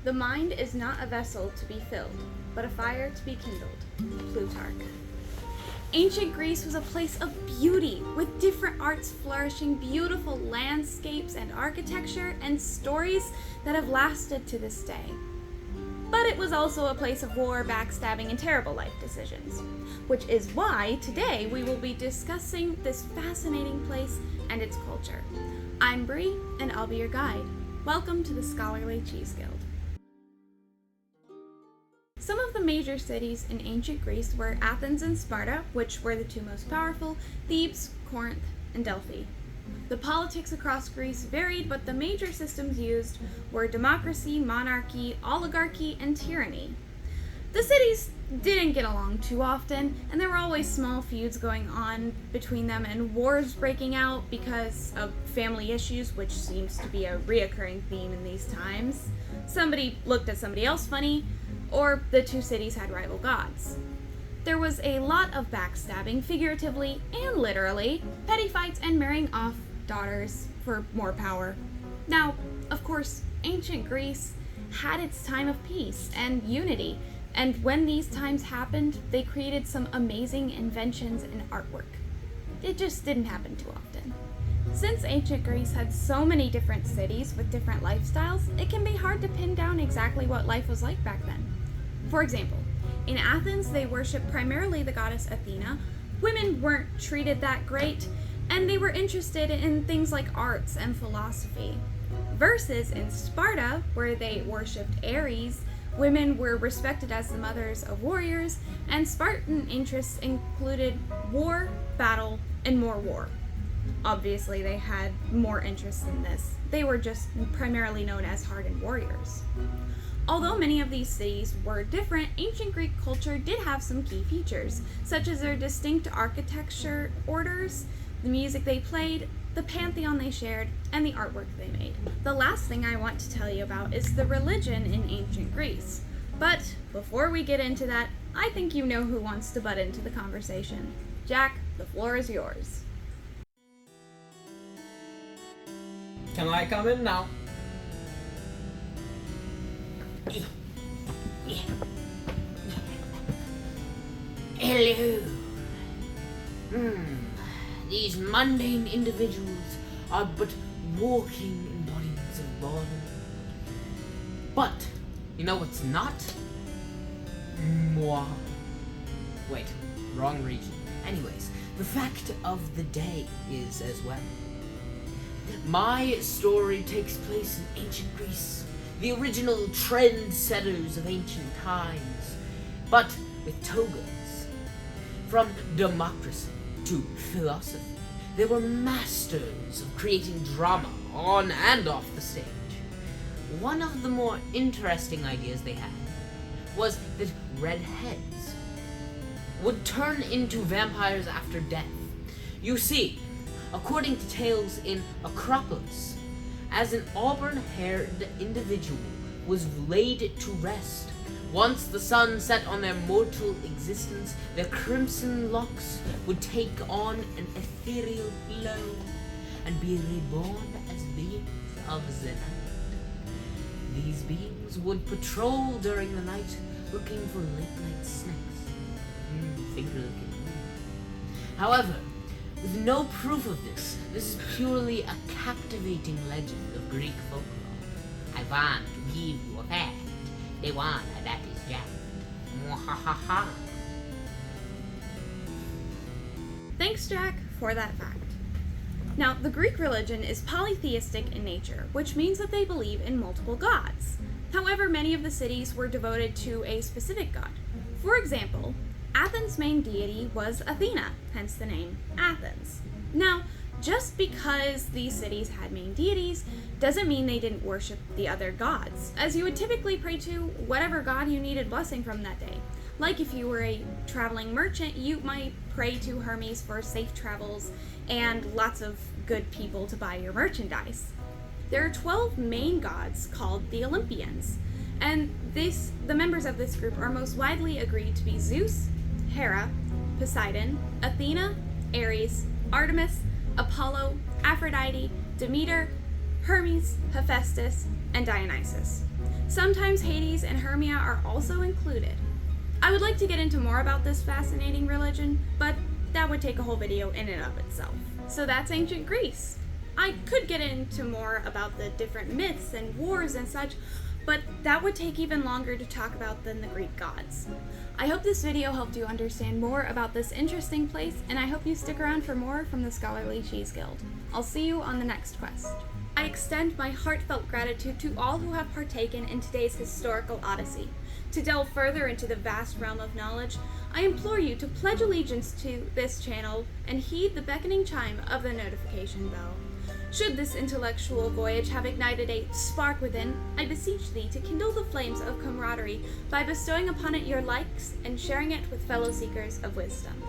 The mind is not a vessel to be filled, but a fire to be kindled. Plutarch. Ancient Greece was a place of beauty, with different arts flourishing, beautiful landscapes and architecture, and stories that have lasted to this day. But it was also a place of war, backstabbing, and terrible life decisions, which is why today we will be discussing this fascinating place and its culture. I'm Bree, and I'll be your guide. Welcome to the Scholarly Cheese Guild. Some of the major cities in ancient Greece were Athens and Sparta, which were the two most powerful, Thebes, Corinth, and Delphi. The politics across Greece varied, but the major systems used were democracy, monarchy, oligarchy, and tyranny. The cities didn't get along too often, and there were always small feuds going on between them and wars breaking out because of family issues, which seems to be a reoccurring theme in these times. Somebody looked at somebody else funny, or the two cities had rival gods. There was a lot of backstabbing, figuratively and literally, petty fights, and marrying off daughters for more power. Now, of course, ancient Greece had its time of peace and unity, and when these times happened, they created some amazing inventions and artwork. It just didn't happen too often. Since ancient Greece had so many different cities with different lifestyles, it can be hard to pin down exactly what life was like back then. For example, in Athens, they worshipped primarily the goddess Athena. Women weren't treated that great, and they were interested in things like arts and philosophy. Versus in Sparta, where they worshipped Ares, women were respected as the mothers of warriors, and Spartan interests included war, battle, and more war. Obviously, they had more interests in this. They were just primarily known as hardened warriors. Although many of these cities were different, ancient Greek culture did have some key features, such as their distinct architecture orders, the music they played, the pantheon they shared, and the artwork they made. The last thing I want to tell you about is the religion in ancient Greece. But before we get into that, I think you know who wants to butt into the conversation. Jack, the floor is yours. Can I come in now? Hello. These mundane individuals are but walking embodiments of boredom. But, you know what's not? Moi. Wait, wrong region. Anyways, the fact of the day is as well. My story takes place in ancient Greece, the original trendsetters of ancient times, but with togas. From democracy to philosophy, they were masters of creating drama on and off the stage. One of the more interesting ideas they had was that redheads would turn into vampires after death. You see, according to tales in Acropolis, as an auburn-haired individual was laid to rest, once the sun set on their mortal existence, their crimson locks would take on an ethereal glow and be reborn as beings of the night. These beings would patrol during the night, looking for late-night snacks. Finger-licking. However, with no proof of this is purely a captivating legend of Greek folklore. I want to give you a fact. The one that is Jack. Mwahaha. Thanks, Jack, for that fact. Now, the Greek religion is polytheistic in nature, which means that they believe in multiple gods. However, many of the cities were devoted to a specific god. For example, Athens' main deity was Athena, hence the name Athens. Now, just because these cities had main deities doesn't mean they didn't worship the other gods, as you would typically pray to whatever god you needed blessing from that day. Like if you were a traveling merchant, you might pray to Hermes for safe travels and lots of good people to buy your merchandise. There are 12 main gods called the Olympians, and the members of this group are most widely agreed to be Zeus, Hera, Poseidon, Athena, Ares, Artemis, Apollo, Aphrodite, Demeter, Hermes, Hephaestus, and Dionysus. Sometimes Hades and Hermia are also included. I would like to get into more about this fascinating religion, but that would take a whole video in and of itself. So that's ancient Greece. I could get into more about the different myths and wars and such, but that would take even longer to talk about than the Greek gods. I hope this video helped you understand more about this interesting place, and I hope you stick around for more from the Scholarly Cheese Guild. I'll see you on the next quest. I extend my heartfelt gratitude to all who have partaken in today's historical odyssey. To delve further into the vast realm of knowledge, I implore you to pledge allegiance to this channel and heed the beckoning chime of the notification bell. Should this intellectual voyage have ignited a spark within, I beseech thee to kindle the flames of camaraderie by bestowing upon it your likes and sharing it with fellow seekers of wisdom.